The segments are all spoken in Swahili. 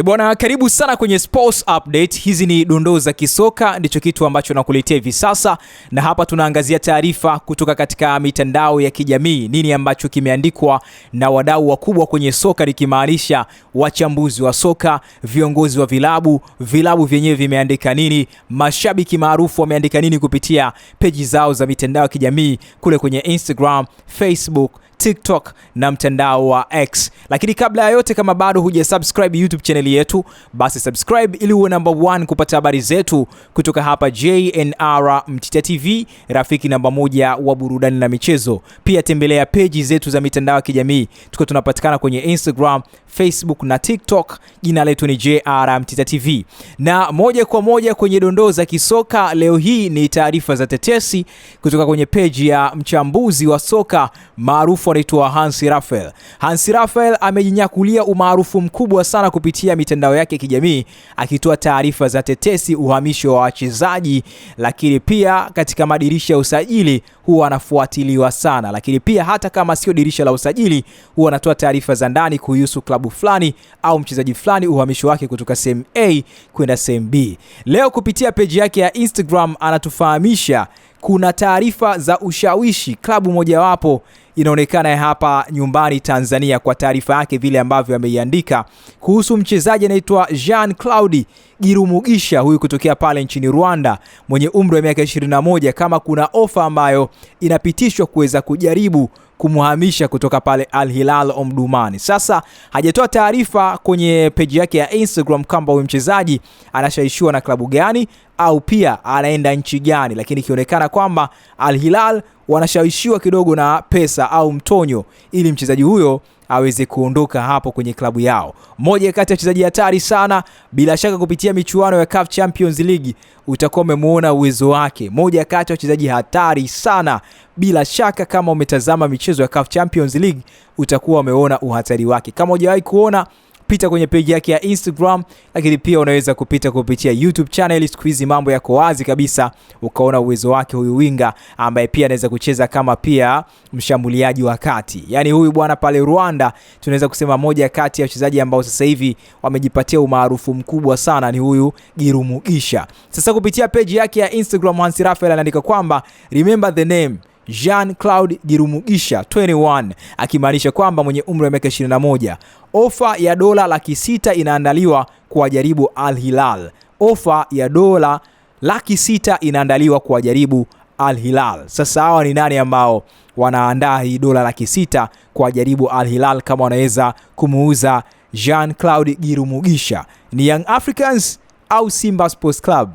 Bwana, karibu sana kwenye Sports Update. Hizi ni dondoo za kisoka, ndicho kitu ambacho nakuletea hivi sasa, na hapa tunaangazia taarifa kutoka katika mitandao ya kijamii, nini ambacho kimeandikwa na wadau wakubwa kwenye soka, nikimaanisha wachambuzi wa soka, viongozi wa vilabu vyenyewe vimeandika nini, mashabiki maarufu wameandika nini kupitia peji zao za mitandao ya kijamii kule kwenye Instagram, Facebook, TikTok na mtandao wa X. Lakini kabla ya yote, kama bado hujasubscribe YouTube channel yetu, basi subscribe ili uwe number 1 kupata habari zetu kutoka hapa JNR Mtita TV, rafiki namba 1 wa burudani na michezo. Pia tembelea peji zetu za mitandao ya kijamii. Tunapatikana kwenye Instagram, Facebook na TikTok. Jina letu ni JR Mtita TV. Na moja kwa moja kwenye dondoo za kisoka leo hii ni taarifa za tetesi kutoka kwenye peji ya mchambuzi wa soka maarufu anaitwa Hans Raphael. Hans Raphael amejinyakulia umaarufu mkubwa sana kupitia mitandao yake ya kijamii, akitoa taarifa za tetesi, uhamisho wa wachezaji, lakini pia katika madirisha ya usajili huwa anafuatiliwa sana. Lakini pia hata kama sio dirisha la usajili, huwa anatoa taarifa za ndani kuhusu klabu fulani au mchezaji fulani, uhamisho wake kutoka sehemu A kwenda sehemu B. Leo kupitia peji yake ya Instagram anatufahamisha kuna taarifa za ushawishi klabu mojawapo inaonekana hapa nyumbani Tanzania, kwa taarifa yake vile ambavyo ameiandika kuhusu mchezaji anaitwa Jean-Claude Girumugisha, huyu kutokea pale nchini Rwanda, mwenye umri wa miaka 21, kama kuna ofa ambayo inapitishwa kuweza kujaribu kumhamisha kutoka pale Al Hilal Omdurman. Sasa hajatoa taarifa kwenye peji yake ya Instagram kwamba huyu mchezaji anashawishiwa na klabu gani au pia anaenda nchi gani, lakini ikionekana kwamba Al Hilal wanashawishiwa kidogo na pesa au mtonyo ili mchezaji huyo aweze kuondoka hapo kwenye klabu yao. Mmoja kati ya wachezaji hatari sana, bila shaka kupitia michuano ya CAF Champions League utakuwa umemuona uwezo wake. Mmoja kati ya wachezaji hatari sana, bila shaka kama umetazama michezo ya CAF Champions League utakuwa umeona uhatari wake. Kama hujawahi kuona, pita kwenye page yake ya Instagram, lakini pia unaweza kupita kupitia YouTube channel. Siku hizi mambo yako wazi kabisa, ukaona uwezo wake huyu winga ambaye pia anaweza kucheza kama pia mshambuliaji wa kati. Yaani huyu bwana pale Rwanda tunaweza kusema moja kati ya wachezaji ambao sasa hivi wamejipatia umaarufu mkubwa sana ni huyu Girumugisha. Sasa kupitia page yake ya Instagram, Hans Raphael anaandika kwamba remember the name Jean-Claude Girumugisha 21, akimaanisha kwamba mwenye umri wa miaka 21. Ofa ya dola $600,000 inaandaliwa kuwajaribu Al Hilal. Ofa ya dola $600,000 inaandaliwa kuwajaribu Al Hilal. Sasa hawa ni nani ambao wanaandaa hii dola $600,000 kuwajaribu Al Hilal kama wanaweza kumuuza Jean-Claude Girumugisha? Ni Young Africans au Simba Sports Club?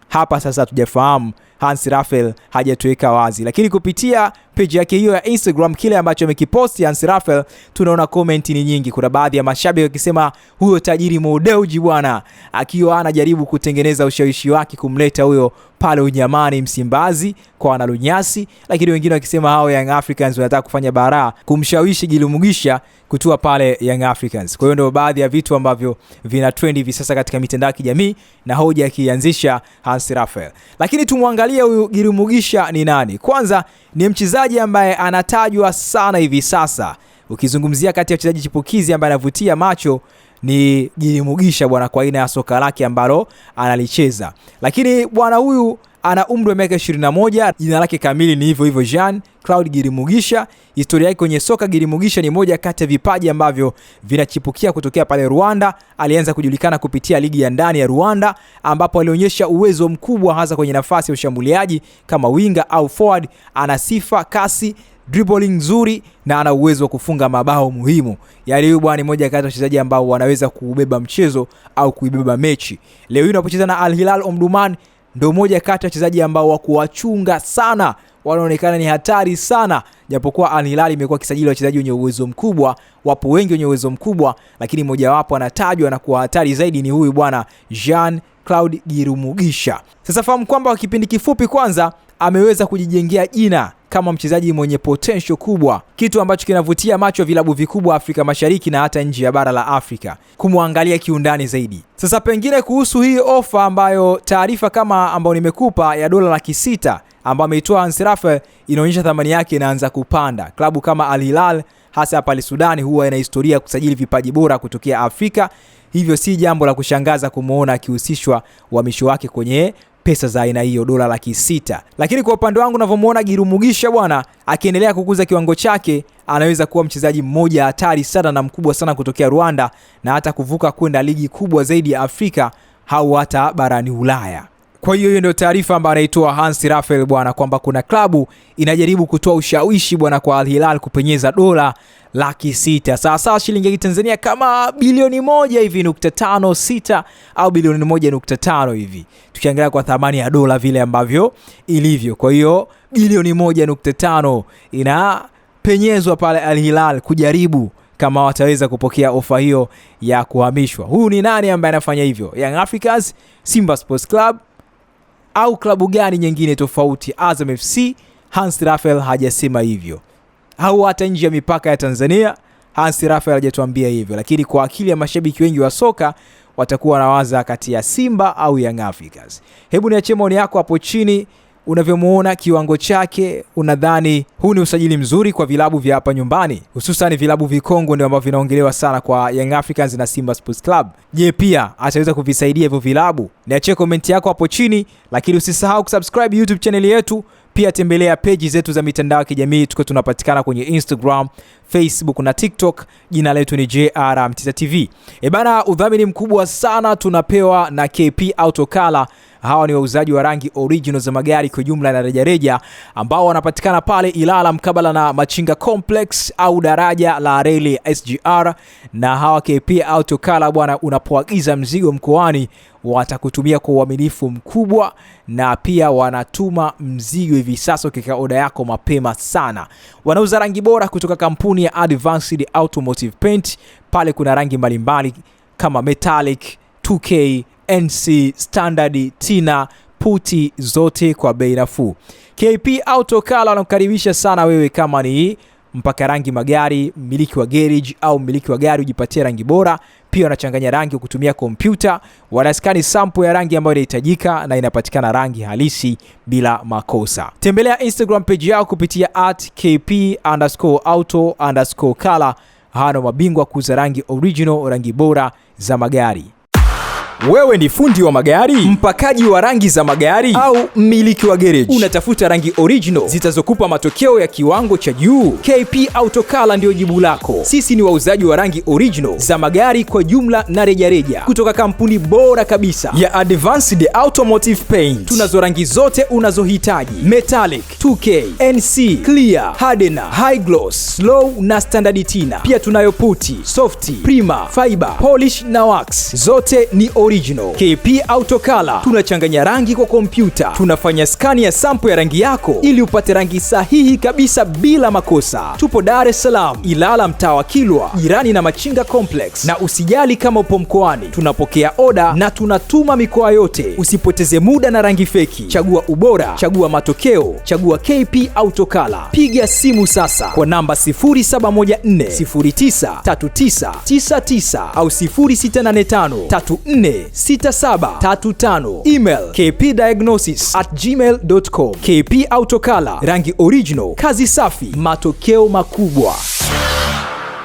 Hapa sasa tujafahamu, Hans Raphael hajatuweka wazi, lakini kupitia page yake hiyo ya Instagram, kile ambacho amekiposti Hans Raphael, tunaona comment ni nyingi. Kuna baadhi ya mashabiki wakisema huyo tajiri Modeuji bwana akiwa anajaribu kutengeneza ushawishi wake kumleta huyo pale Unyamani Msimbazi kwa wanalunyasi, lakini wengine wakisema hao Young Africans wanataka kufanya baraa kumshawishi Girumugisha kutua pale Young Africans. Kwa hiyo ndio baadhi ya vitu ambavyo vina trend hivi sasa katika mitandao ya kijamii na hoja akianzisha Hans Raphael. Lakini tumwangalie huyu Girumugisha ni nani. Kwanza ni mchezaji ambaye anatajwa sana hivi sasa. Ukizungumzia kati ya wachezaji chipukizi ambaye anavutia macho ni Girumugisha bwana, kwa aina ya soka lake ambalo analicheza. Lakini bwana huyu ana umri wa miaka 21, jina lake kamili ni hivyo hivyo Jean-Claude Girumugisha. Historia yake kwenye soka, Girumugisha ni moja kati ya vipaji ambavyo vinachipukia kutokea pale Rwanda. Alianza kujulikana kupitia ligi ya ndani ya Rwanda, ambapo alionyesha uwezo mkubwa hasa kwenye nafasi ya ushambuliaji kama winga au forward. Ana sifa, kasi, dribbling nzuri na ana uwezo wa kufunga mabao muhimu. Yaani huyu bwana ni moja kati ya wachezaji ambao wanaweza kubeba mchezo au kuibeba mechi. Leo hii unapocheza na Al Hilal Omdurman, ndio moja kati ya wachezaji ambao wakuwachunga sana, wanaonekana ni hatari sana. Japokuwa Al Hilal imekuwa kisajili wachezaji wenye uwezo mkubwa, wapo wengi wenye uwezo mkubwa, lakini mmoja wapo anatajwa na kuwa hatari zaidi ni huyu bwana Jean-Claude Girumugisha. Sasa fahamu kwamba kwa kipindi kifupi kwanza ameweza kujijengea jina kama mchezaji mwenye potential kubwa, kitu ambacho kinavutia macho vilabu vikubwa Afrika Mashariki na hata nje ya bara la Afrika kumwangalia kiundani zaidi. Sasa pengine kuhusu hii ofa ambayo taarifa kama ambayo nimekupa ya dola $600,000 ambayo ameitoa Hans Raphael, inaonyesha thamani yake inaanza kupanda. Klabu kama Al Hilal hasa pale Sudani huwa ina historia kusajili vipaji bora kutokea Afrika. hivyo si jambo la kushangaza kumuona akihusishwa uhamisho wake kwenye pesa za aina hiyo, dola 600. Lakini kwa upande wangu ninavyomuona Giru Mugisha bwana, akiendelea kukuza kiwango chake, anaweza kuwa mchezaji mmoja hatari sana na mkubwa sana kutokea Rwanda, na hata kuvuka kwenda ligi kubwa zaidi ya Afrika au hata barani Ulaya. Kwa hiyo ndio taarifa ambayo anaitoa Hans Raphael bwana, kwamba kuna klabu inajaribu kutoa ushawishi bwana kwa Al Hilal kupenyeza dola 600. Sasa shilingi ya Tanzania kama bilioni 1.56 au bilioni 1.5 hivi. Tukiangalia kwa thamani ya dola vile ambavyo ilivyo. Kwa hiyo bilioni 1.5 inapenyezwa pale Al Hilal kujaribu kama wataweza kupokea ofa hiyo ya kuhamishwa. Huyu ni nani ambaye anafanya hivyo? Young Africans, Simba Sports Club au klabu gani nyingine tofauti? Azam FC? Hans Raphael hajasema hivyo. Au hata nje ya mipaka ya Tanzania? Hans Raphael hajatuambia hivyo. Lakini kwa akili ya mashabiki wengi wa soka watakuwa wanawaza kati ya Simba au Young Africans. Hebu niachie maoni yako hapo chini. Unavyomuona kiwango chake, unadhani huu ni usajili mzuri kwa vilabu vya hapa nyumbani? Hususan vilabu vikongwe ndio ambavyo vinaongelewa sana kwa Young Africans na Simba Sports Club. Je, pia ataweza kuvisaidia hivyo vilabu? Niachie comment yako hapo chini, lakini usisahau kusubscribe YouTube channel yetu. Pia tembelea page zetu za mitandao ya kijamii, tunapatikana kwenye Instagram, Facebook na TikTok. Jina letu ni JR Mtita TV. Bana, udhamini mkubwa sana tunapewa na KP Autocolor. Hawa ni wauzaji wa rangi original za magari kwa jumla na rejareja, ambao wanapatikana pale Ilala mkabala na Machinga Complex au daraja la reli SGR. Na hawa KP Autocolor bwana, unapoagiza mzigo mkoani watakutumia kwa uaminifu mkubwa, na pia wanatuma mzigo hivi sasa ukika oda yako mapema sana. Wanauza rangi bora kutoka kampuni ya Advanced Automotive Paint. Pale kuna rangi mbalimbali kama metallic, 2K, NC, standard, tina, puti, zote kwa bei nafuu. KP Autocolor wanakukaribisha sana wewe kama ni mpaka rangi magari, mmiliki wa garage au mmiliki wa gari ujipatie rangi bora. Pia wanachanganya rangi kutumia kompyuta, wanaskani sample ya rangi ambayo inahitajika na inapatikana rangi halisi bila makosa. Tembelea Instagram page yao kupitia @kp_auto_color. Hao mabingwa kuuza rangi original, rangi bora za magari. Wewe ni fundi wa magari, mpakaji wa rangi za magari au mmiliki wa garage, unatafuta rangi original zitazokupa matokeo ya kiwango cha juu? KP Autocolor ndio jibu lako. Sisi ni wauzaji wa rangi original za magari kwa jumla na rejareja kutoka kampuni bora kabisa ya Advanced Automotive Paint. Tunazo rangi zote unazohitaji: metallic, 2K, NC, clear, hardener, high gloss, slow na standard tina. Pia tunayo puti, softy, prima, fiber, polish na wax. Zote ni original. KP Autocolor tunachanganya rangi kwa kompyuta. Tunafanya skani ya sample ya rangi yako ili upate rangi sahihi kabisa bila makosa. Tupo Dar es Salaam, Ilala mtaa wa Kilwa, jirani na Machinga Complex. Na usijali kama upo mkoani, tunapokea oda na tunatuma mikoa yote. Usipoteze muda na rangi feki. Chagua ubora, chagua matokeo, chagua KP Autocolor. Piga simu sasa kwa namba 0714093999 au 0685346735. Email kpdiagnosis@gmail.com. KP Autocolor, rangi original, kazi safi, matokeo makubwa.